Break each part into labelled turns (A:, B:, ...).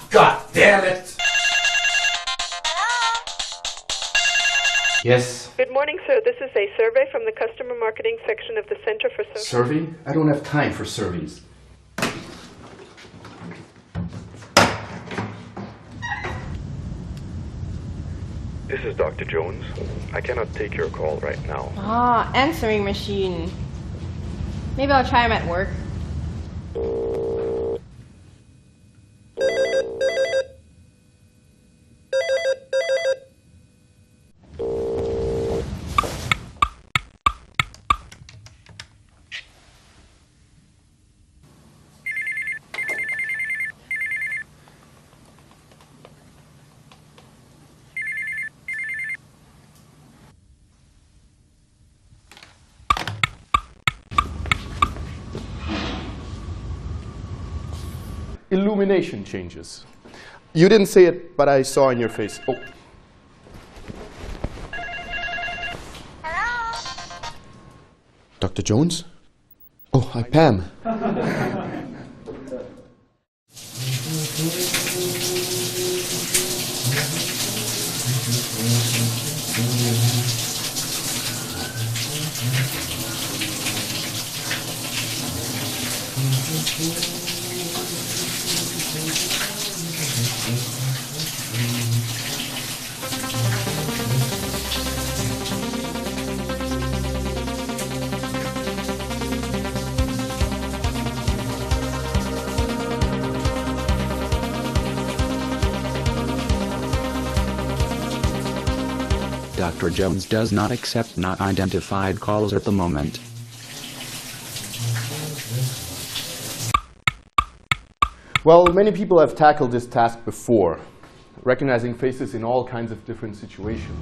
A: God damn it! Yes?
B: Good morning, sir. This is a survey from the Customer Marketing section of the Center for Social...
A: Survey? I don't have time for surveys.
C: This is Dr. Jones. I cannot take your call right now.
D: Ah, answering machine. Maybe I'll try him at work.
A: Illumination changes. You didn't say it, but I saw in your face. Oh.
E: Hello?
A: Dr. Jones? Oh, hi, Pam.
F: Dr. Jones does not accept not identified calls at the moment.
A: Well, many people have tackled this task before, recognizing faces in all kinds of different situations.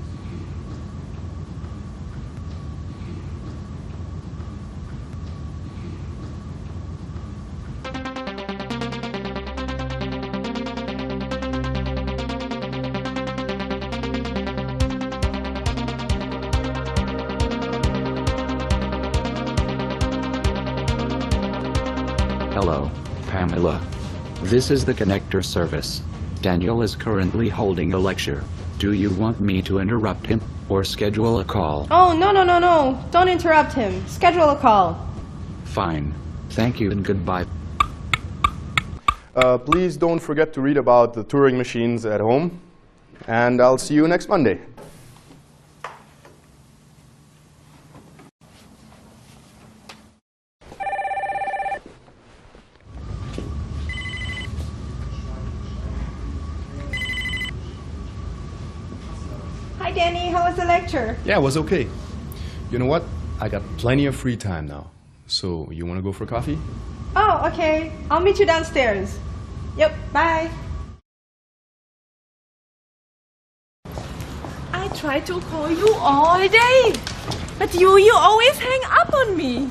F: Hello, Pamela. This is the Connector service. Daniel is currently holding a lecture. Do you want me to interrupt him, or schedule a call?
D: Oh, no. Don't interrupt him. Schedule a call.
F: Fine. Thank you and goodbye.
A: Please don't forget to read about the Turing machines at home, and I'll see you next Monday.
D: Hi, Danny. How was the lecture?
A: Yeah, it was okay. You know what? I got plenty of free time now. So, you want to go for coffee?
D: Oh, okay. I'll meet you downstairs. Yep, bye.
G: I try to call you all day, but you always hang up on me.